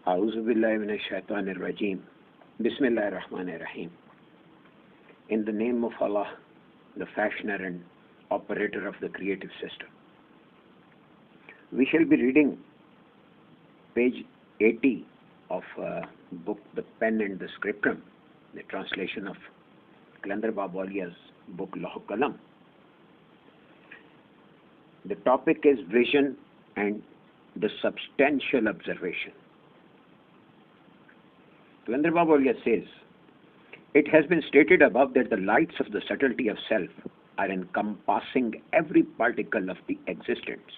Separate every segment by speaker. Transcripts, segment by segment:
Speaker 1: A'udhu billahi minash shaitanir rajim. Bismillahir Rahmanir Rahim. In the name of Allah, the fashioner and operator of the creative system. We shall be reading page 80 of book The Pen and the Scriptrum, the translation of Qalandar Baba Auliya's book Qalam. The topic is vision and the substantial observation. Qalandar Baba Auliya says, it has been stated above that the lights of the subtlety of self are encompassing every particle of the existence.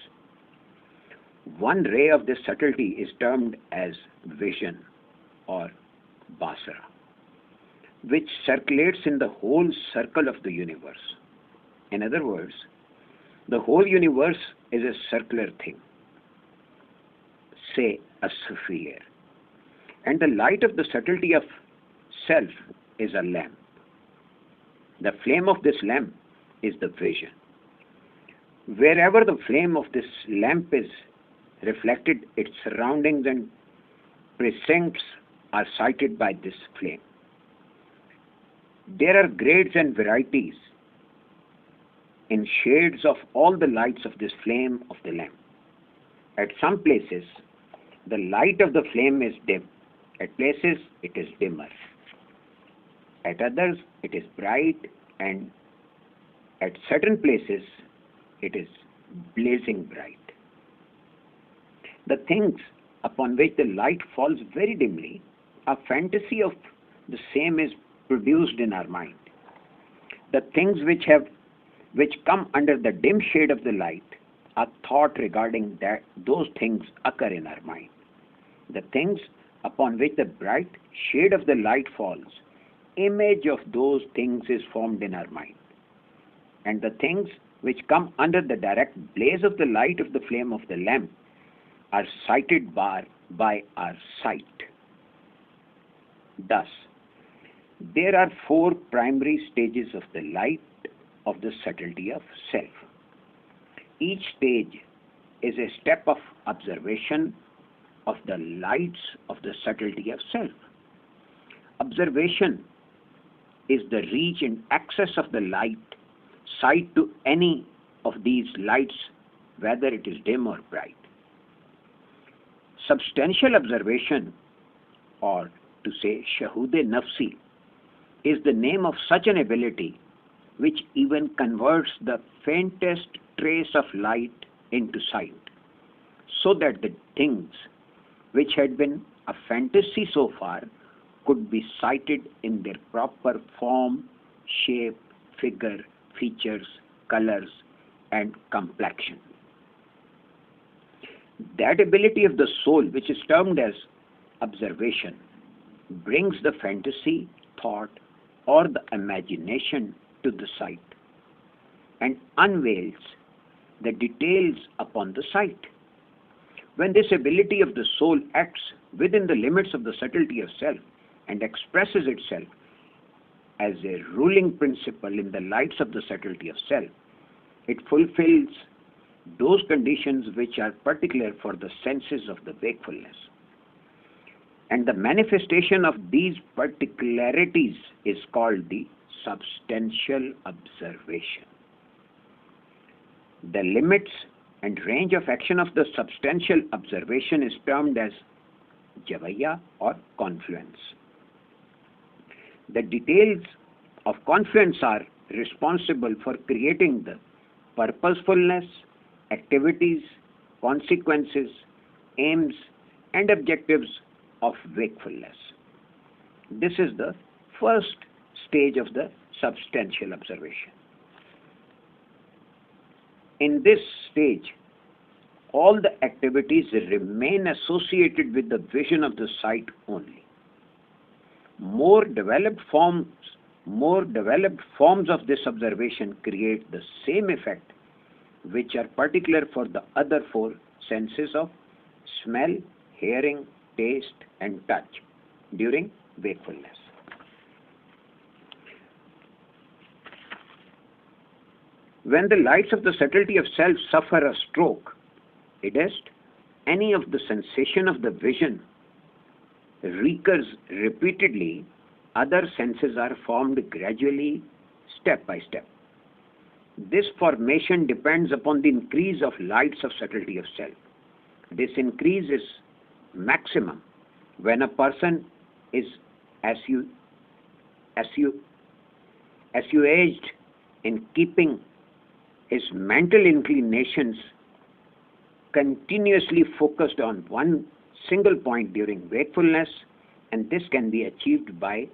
Speaker 1: One ray of this subtlety is termed as vision or basara, which circulates in the whole circle of the universe. In other words, the whole universe is a circular thing, say a sphere, and the light of the subtlety of self is a lamp. The flame of this lamp is the vision. Wherever the flame of this lamp is reflected, its surroundings and precincts are sighted by this flame. There are grades and varieties in shades of all the lights of this flame of the lamp. At some places, the light of the flame is dim. At places, it is dimmer. At others, it is bright, and at certain places, it is blazing bright. The things upon which the light falls very dimly, a fantasy of the same is produced in our mind. The things which come under the dim shade of the light, a thought regarding those things occur in our mind. The things upon which the bright shade of the light falls, image of those things is formed in our mind. And the things which come under the direct blaze of the light of the flame of the lamp are sighted by our sight. Thus, there are four primary stages of the light of the subtlety of self. Each stage is a step of observation of the lights of the subtlety of self. Observation is the reach and access of the sight to any of these lights, whether it is dim or bright. Substantial observation, or to say shahude nafsi, is the name of such an ability which even converts the faintest trace of light into sight, so that the things which had been a fantasy so far could be sighted in their proper form, shape, figure, features, colors, and complexion. That ability of the soul, which is termed as observation, brings the fantasy, thought, or the imagination to the sight and unveils the details upon the sight. When this ability of the soul acts within the limits of the subtlety of self and expresses itself as a ruling principle in the lights of the subtlety of self, it fulfills those conditions which are particular for the senses of the wakefulness. And the manifestation of these particularities is called the substantial observation. The limits and range of action of the substantial observation is termed as javaya or confluence. The details of confluence are responsible for creating the purposefulness, activities, consequences, aims, and objectives of wakefulness. This is the first stage of the substantial observation. In this stage, all the activities remain associated with the vision of the sight only. More developed forms of this observation create the same effect which are particular for the other four senses of smell, hearing, taste, and touch during wakefulness. When the lights of the subtlety of self suffer a stroke, i.e., any of the sensation of the vision recurs repeatedly, other senses are formed gradually, step by step. This formation depends upon the increase of lights of subtlety of self. This increase is maximum when a person is assuaged in keeping his mental inclinations continuously focused on one single point during wakefulness, and this can be achieved by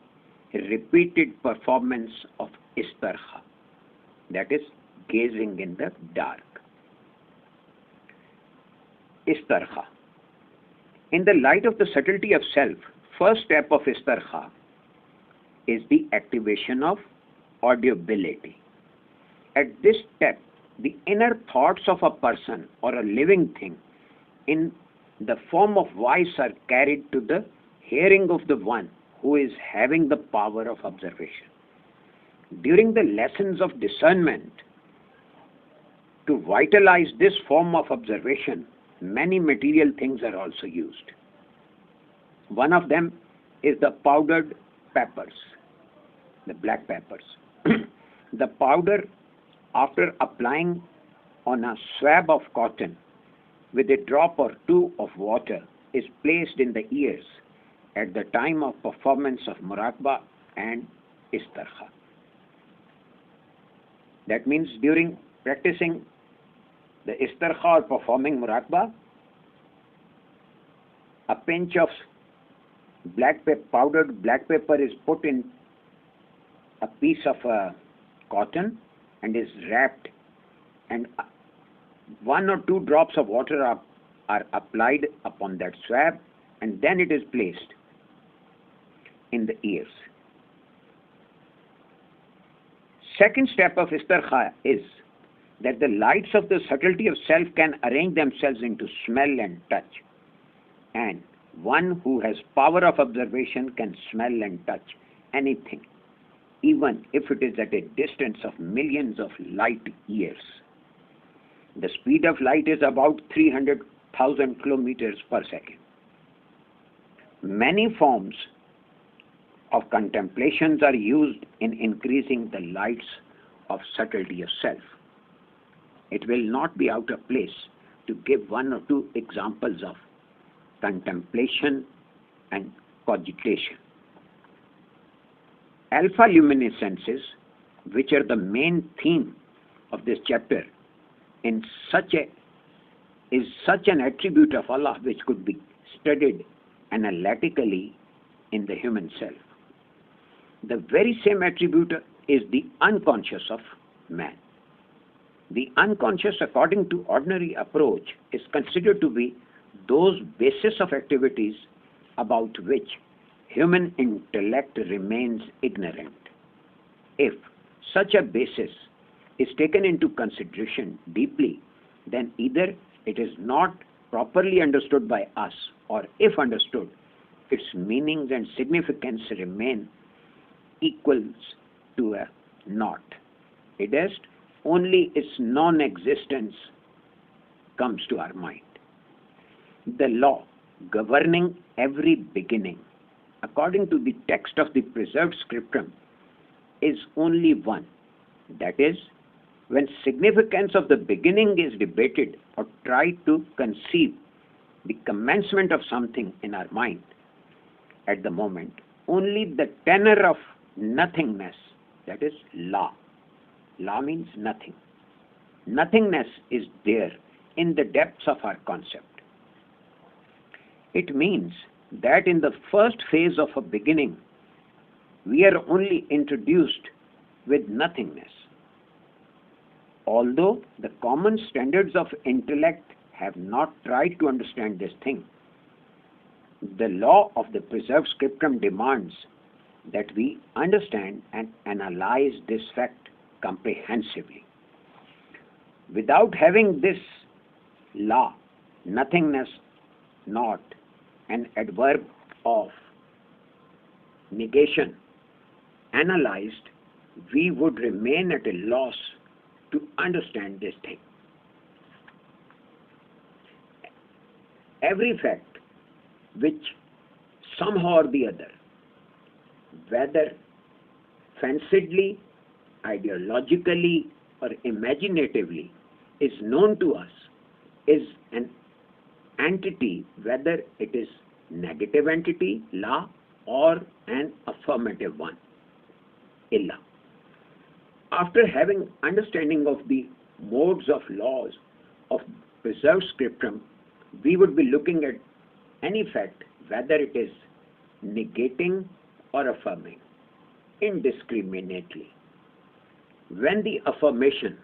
Speaker 1: repeated performance of istarha, that is, gazing in the dark. Istarha. In the light of the subtlety of self, first step of istarha is the activation of audibility. At this step, the inner thoughts of a person or a living thing in the form of voice are carried to the hearing of the one who is having the power of observation. During the lessons of discernment, to vitalize this form of observation, many material things are also used. One of them is the powdered peppers, the black peppers. The powder, after applying on a swab of cotton with a drop or two of water, is placed in the ears at the time of performance of muraqabah and istarha. That means during practicing the istarha or performing muraqabah, a pinch of powdered black pepper is put in a piece of cotton and is wrapped, and one or two drops of water are applied upon that swab, and then it is placed in the ears. Second step of istarha is that the lights of the subtlety of self can arrange themselves into smell and touch, and one who has power of observation can smell and touch anything, even if it is at a distance of millions of light years. The speed of light is about 300,000 kilometers per second. Many forms of contemplations are used in increasing the lights of subtlety of self. It will not be out of place to give one or two examples of contemplation and cogitation. Alpha luminescences, which are the main theme of this chapter, is such an attribute of Allah which could be studied analytically in the human self. The very same attribute is the unconscious of man. The unconscious, according to ordinary approach, is considered to be those bases of activities about which human intellect remains ignorant. If such a basis is taken into consideration deeply, then either it is not properly understood by us, or if understood, its meanings and significance remain equals to a naught. It is only its non-existence comes to our mind. The law governing every beginning, according to the text of the preserved scriptum, is only one. That is, when significance of the beginning is debated or tried to conceive the commencement of something in our mind, at the moment, only the tenor of nothingness, that is law. Law means nothing. Nothingness is there in the depths of our concept. It means that in the first phase of a beginning, we are only introduced with nothingness. Although the common standards of intellect have not tried to understand this thing, the law of the preserved scriptum demands that we understand and analyze this fact comprehensively. Without having this law, nothingness, not an adverb of negation, analyzed, we would remain at a loss to understand this thing. Every fact which somehow or the other, whether fancidly, ideologically, or imaginatively, is known to us, is an entity, whether it is negative entity, la, or an affirmative one, illa. After having understanding of the modes of laws of preserved scriptum, we would be looking at any fact, whether it is negating or affirming, indiscriminately. When the affirmation,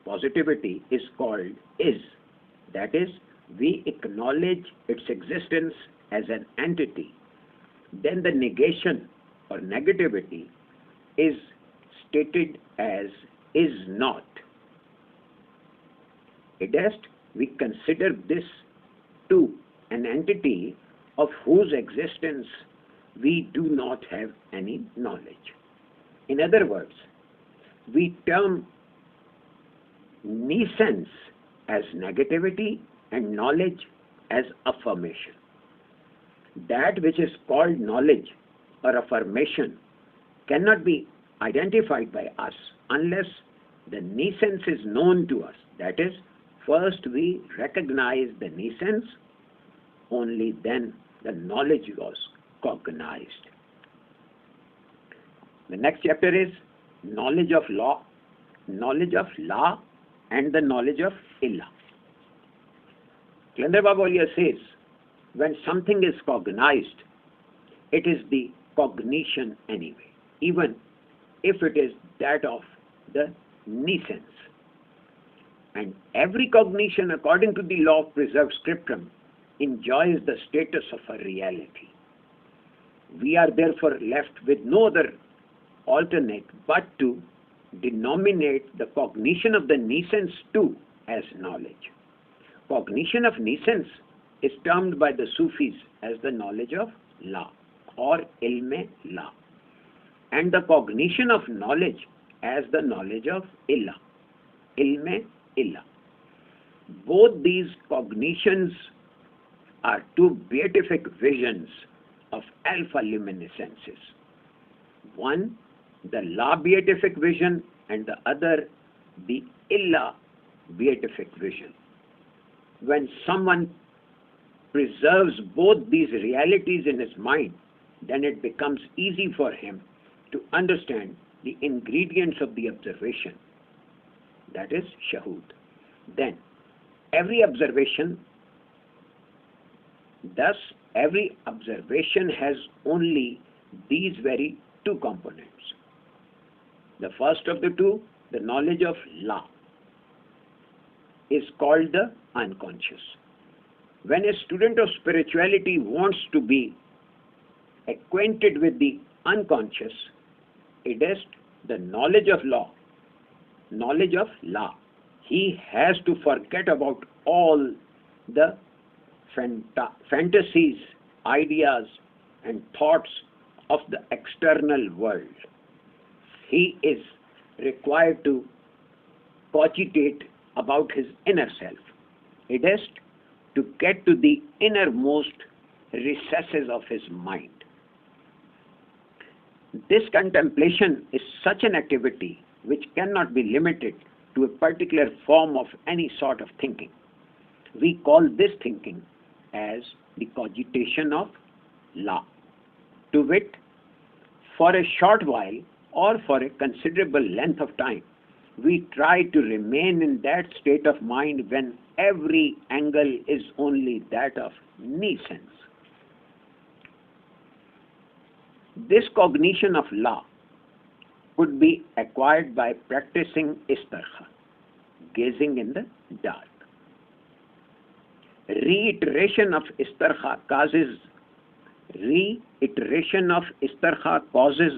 Speaker 1: positivity, is called is, that is, we acknowledge its existence as an entity, then the negation or negativity is stated as is not. Idest, we consider this too an entity of whose existence we do not have any knowledge. In other words, we term nescience as negativity and knowledge as affirmation. That which is called knowledge or affirmation cannot be identified by us unless the nescience is known to us. That is, first we recognize the nescience, only then the knowledge was cognized. The next chapter is knowledge of law, and the knowledge of illah. Qalandar Baba Auliya says, when something is cognized, it is the cognition anyway, even if it is that of the nescience. And every cognition, according to the law of preserved scriptum, enjoys the status of a reality. We are therefore left with no other alternate but to denominate the cognition of the nescience too as knowledge. Cognition of nescience is termed by the Sufis as the knowledge of la or ilme la, and the cognition of knowledge as the knowledge of illah, ilme illah. Both these cognitions are two beatific visions of alpha luminescences. One, the La beatific vision, and the other, the Illah beatific vision. When someone preserves both these realities in his mind, then it becomes easy for him to understand the ingredients of the observation, that is Shahud. Then, every observation has only these very two components. The first of the two, the knowledge of La, is called the unconscious. When a student of spirituality wants to be acquainted with the unconscious, it is the knowledge of La, he has to forget about all the fantasies, ideas, and thoughts of the external world. He is required to cogitate about his inner self. It is to get to the innermost recesses of his mind. This contemplation is such an activity which cannot be limited to a particular form of any sort of thinking. We call this thinking as the cogitation of La. To wit, for a short while or for a considerable length of time, we try to remain in that state of mind when every angle is only that of nescience. This cognition of La could be acquired by practicing istarkha, gazing in the dark. Reiteration of istarkha causes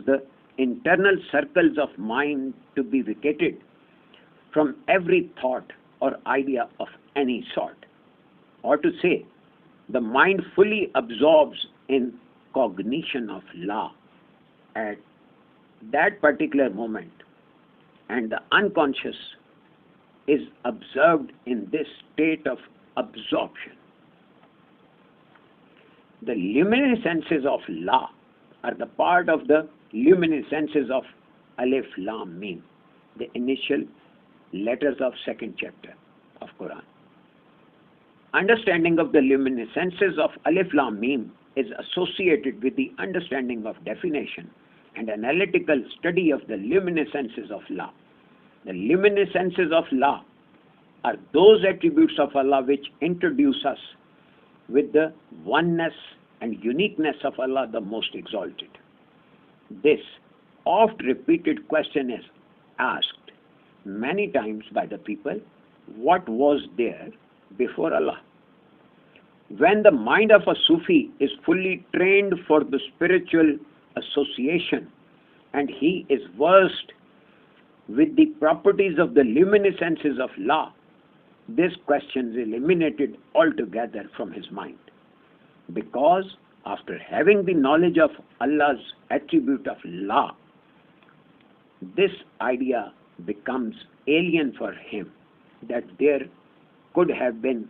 Speaker 1: the internal circles of mind to be vacated from every thought or idea of any sort. Or to say, the mind fully absorbs in cognition of La at that particular moment, and the unconscious is observed in this state of absorption. The luminescences of La are the part of the luminescences of Alif Lam Mim, the initial letters of second chapter of Quran. Understanding of the luminescences of Alif Lam Mim is associated with the understanding of definition and analytical study of the luminescences of La. The luminescences of La are those attributes of Allah which introduce us with the oneness and uniqueness of Allah, the Most Exalted. This oft repeated question is asked many times by the people: what was there before Allah? When the mind of a Sufi is fully trained for the spiritual association and he is versed with the properties of the luminescences of La, this question is eliminated altogether from his mind. Because after having the knowledge of Allah's attribute of La, this idea becomes alien for him, that there could have been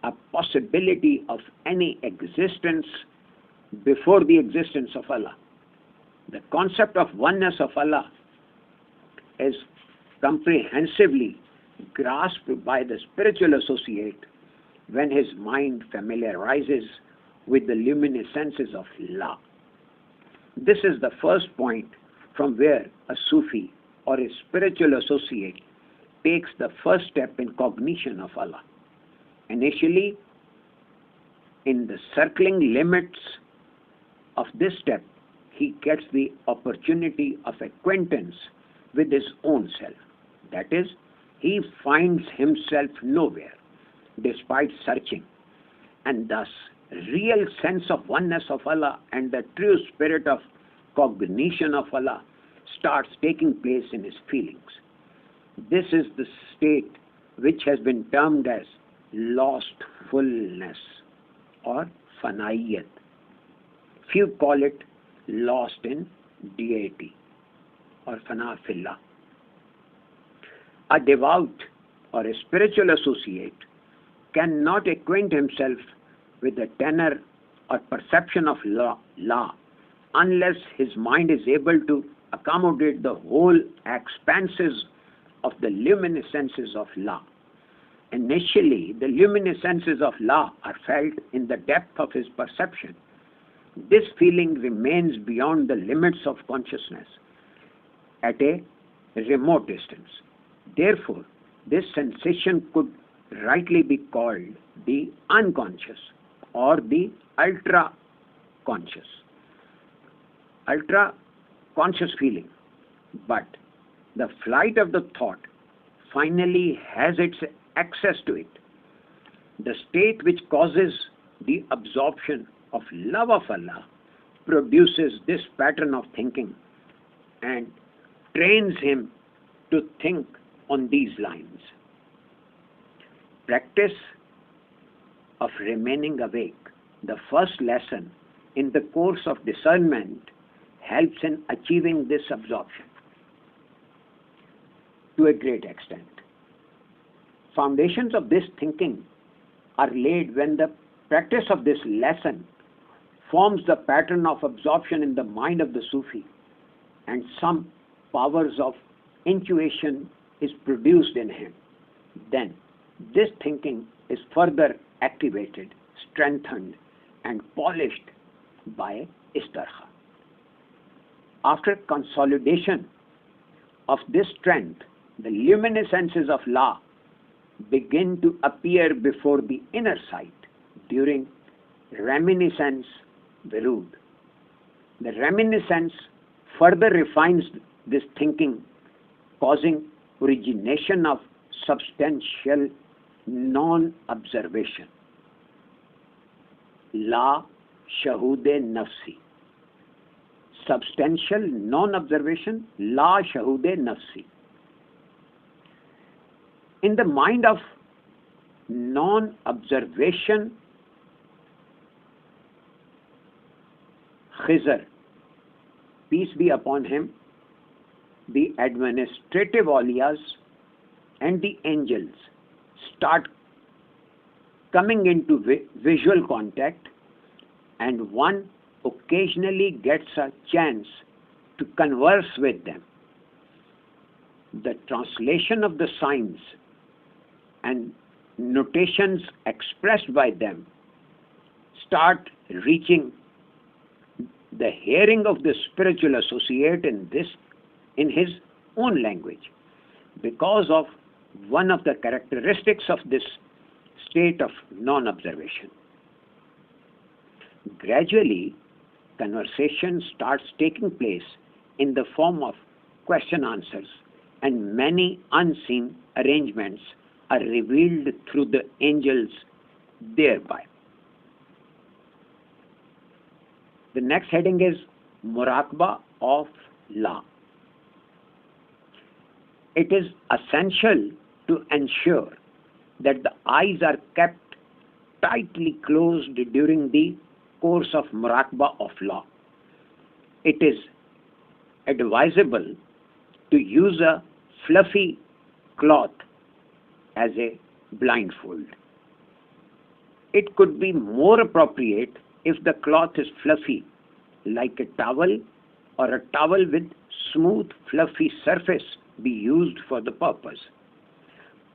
Speaker 1: a possibility of any existence before the existence of Allah. The concept of oneness of Allah is comprehensively grasped by the spiritual associate when his mind familiarizes with the luminescences of La. This is the first point from where a Sufi or a spiritual associate takes the first step in cognition of Allah. Initially, in the circling limits of this step, he gets the opportunity of acquaintance with his own self. That is, he finds himself nowhere despite searching, and thus real sense of oneness of Allah and the true spirit of cognition of Allah starts taking place in his feelings. This is the state which has been termed as lost fullness or fanaiyat. Few call it lost in deity or fana fillah. A devout or a spiritual associate cannot acquaint himself with the tenor or perception of La unless his mind is able to accommodate the whole expanses of the luminescences of La. Initially, the luminescences of La are felt in the depth of his perception. This feeling remains beyond the limits of consciousness at a remote distance. Therefore, this sensation could rightly be called the unconscious or the ultra-conscious feeling. But the flight of the thought finally has its access to it. The state which causes the absorption of love of Allah produces this pattern of thinking and trains him to think on these lines. Practice of remaining awake, the first lesson in the course of discernment, helps in achieving this absorption to a great extent. Foundations of this thinking are laid when the practice of this lesson forms the pattern of absorption in the mind of the Sufi, and some powers of intuition is produced in him. Then this thinking is further activated, strengthened, and polished by istarha. After consolidation of this strength, the luminescences of La begin to appear before the inner sight during reminiscence virud. The reminiscence further refines this thinking, causing origination of substantial non-observation. La shahude nafsi. Substantial non-observation, la shahude nafsi. In the mind of non-observation, Khizr, peace be upon him, the administrative Auliyas and the angels start coming into visual contact and one occasionally gets a chance to converse with them. The translation of the signs and notations expressed by them start reaching the hearing of the spiritual associate in his own language, because of one of the characteristics of this state of non-observation. Gradually, conversation starts taking place in the form of question answers, and many unseen arrangements are revealed through the angels thereby. The next heading is Muraqabah of Law. It is essential to ensure that the eyes are kept tightly closed during the course of Muraqabah of Law. It is advisable to use a fluffy cloth as a blindfold. It could be more appropriate if the cloth is fluffy, like a towel, or a towel with smooth, fluffy surface be used for the purpose.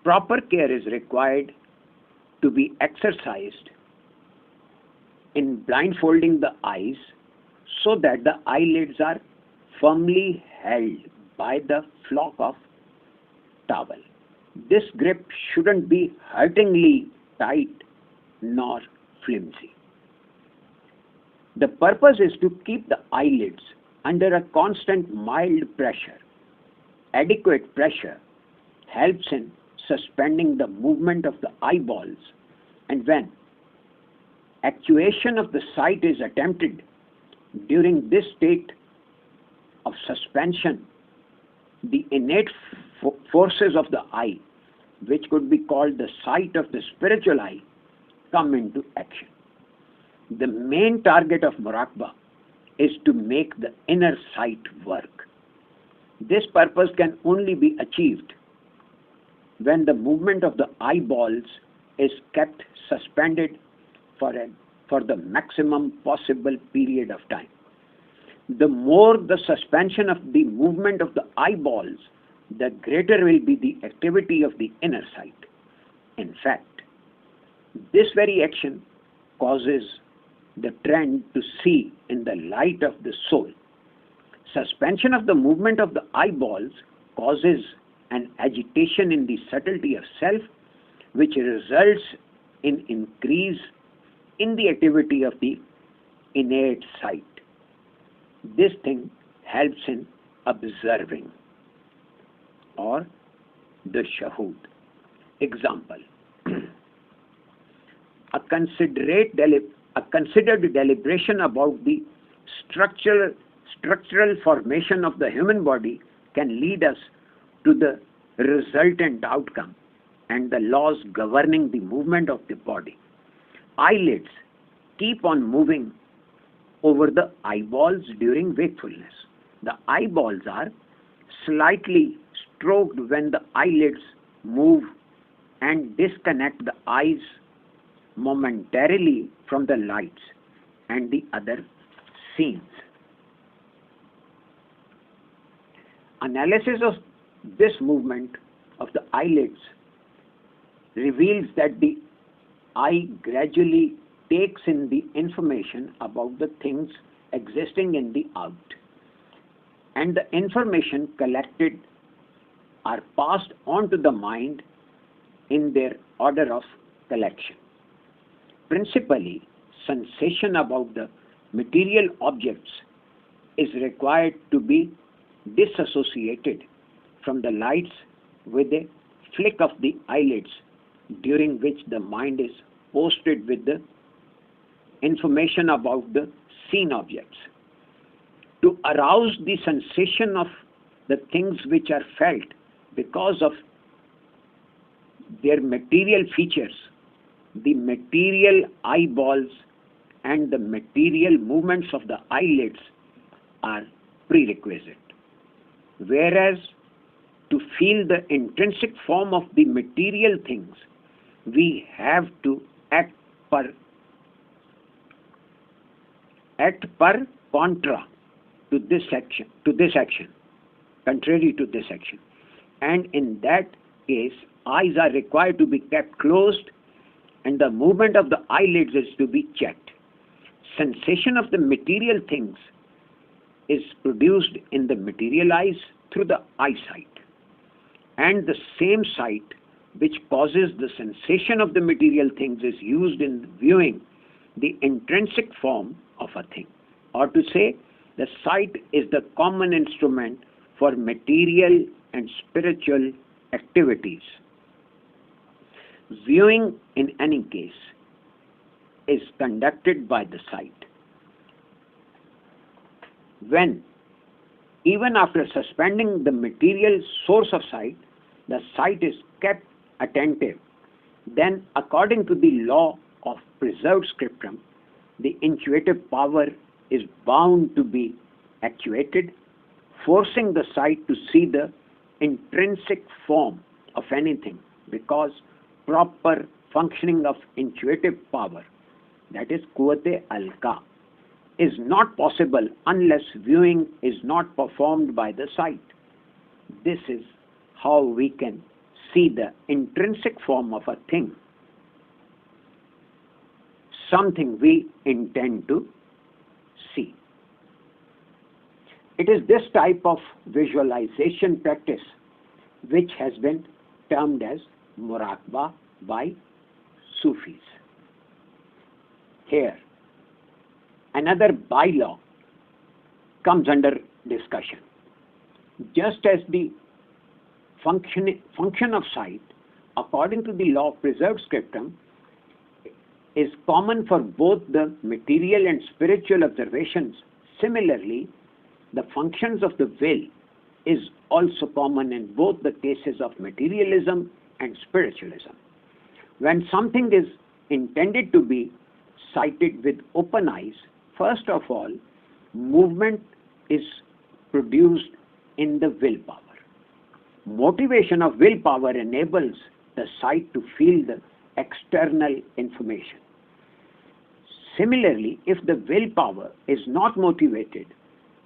Speaker 1: Proper care is required to be exercised in blindfolding the eyes so that the eyelids are firmly held by the flock of towel. This grip shouldn't be hurtingly tight nor flimsy. The purpose is to keep the eyelids under a constant mild pressure. Adequate pressure helps in suspending the movement of the eyeballs, and when actuation of the sight is attempted during this state of suspension, the innate forces of the eye, which could be called the sight of the spiritual eye, come into action. The main target of Muraqabah is to make the inner sight work. This purpose can only be achieved when the movement of the eyeballs is kept suspended for the maximum possible period of time. The more the suspension of the movement of the eyeballs, the greater will be the activity of the inner sight. In fact, this very action causes the trend to see in the light of the soul. Suspension of the movement of the eyeballs causes an agitation in the subtlety of self, which results in increase in the activity of the innate sight. This thing helps in observing or the shahood. Example: a considered deliberation about the structural formation of the human body can lead us to the resultant outcome and the laws governing the movement of the body. Eyelids keep on moving over the eyeballs during wakefulness. The eyeballs are slightly stroked when the eyelids move and disconnect the eyes momentarily from the lights and the other scenes. Analysis of this movement of the eyelids reveals that the eye gradually takes in the information about the things existing in the out, and the information collected are passed on to the mind in their order of collection. Principally, sensation about the material objects is required to be disassociated from the lights with a flick of the eyelids, during which the mind is posted with the information about the seen objects. To arouse the sensation of the things which are felt because of their material features, the material eyeballs and the material movements of the eyelids are prerequisite. Whereas to feel the intrinsic form of the material things, we have to act per act per contra to this action, contrary to this action. And in that case, eyes are required to be kept closed and the movement of the eyelids is to be checked. Sensation of the material things is produced in the material eyes through the eyesight. And the same sight which causes the sensation of the material things is used in viewing the intrinsic form of a thing. Or to say, the sight is the common instrument for material and spiritual activities. Viewing, in any case, is conducted by the sight. When, even after suspending the material source of sight, the sight is kept attentive, then according to the law of preserved scriptum, the intuitive power is bound to be actuated, forcing the sight to see the intrinsic form of anything, because proper functioning of intuitive power, that is Quwwat Alqa, is not possible unless viewing is not performed by the sight. This is how we can see the intrinsic form of a thing, something we intend to see. It is this type of visualization practice which has been termed as muraqabah by Sufis. Here, another bylaw comes under discussion. Just as the function of sight, according to the law of preserved scriptum, is common for both the material and spiritual observations, similarly, the functions of the will is also common in both the cases of materialism and spiritualism. When something is intended to be sighted with open eyes, first of all, movement is produced in the willpower. Motivation of willpower enables the sight to feel the external information. Similarly, if the willpower is not motivated,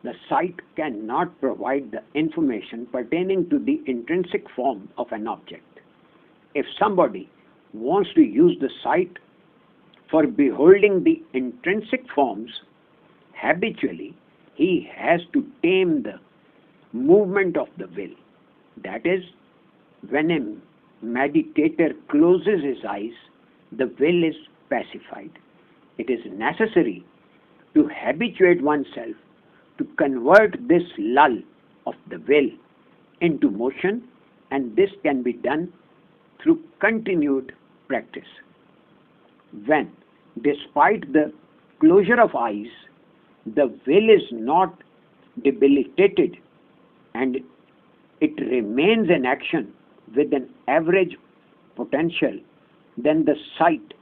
Speaker 1: the sight cannot provide the information pertaining to the intrinsic form of an object. If somebody wants to use the sight for beholding the intrinsic forms habitually, he has to tame the movement of the will. That is, when a meditator closes his eyes, the will is pacified. It is necessary to habituate oneself to convert this lull of the will into motion, and this can be done through continued practice. When, despite the closure of eyes, the will is not debilitated and it remains in action with an average potential, then the sight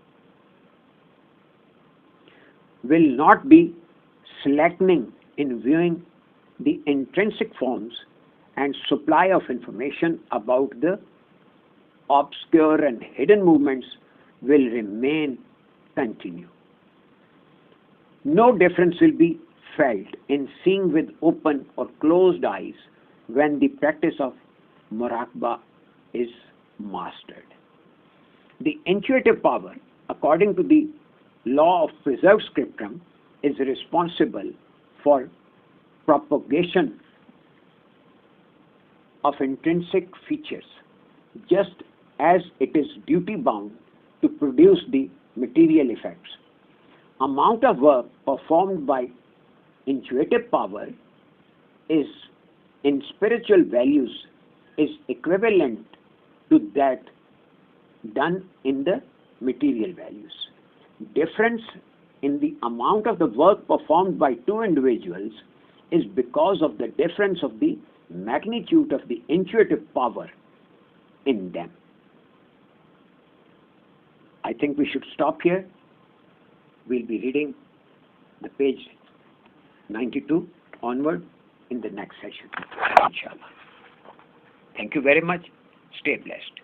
Speaker 1: will not be slackening in viewing the intrinsic forms, and supply of information about the obscure and hidden movements will remain continued. No difference will be felt in seeing with open or closed eyes when the practice of muraqabah is mastered. The intuitive power, according to the law of preserved scriptum, is responsible for propagation of intrinsic features, just as it is duty bound to produce the material effects. Amount of work performed by intuitive power is in spiritual values is equivalent to that done in the material values. Difference in the amount of the work performed by two individuals is because of the difference of the magnitude of the intuitive power in them. I think we should stop here. We'll be reading the page 92 onward in the next session, inshallah. Thank you very much. Stay blessed.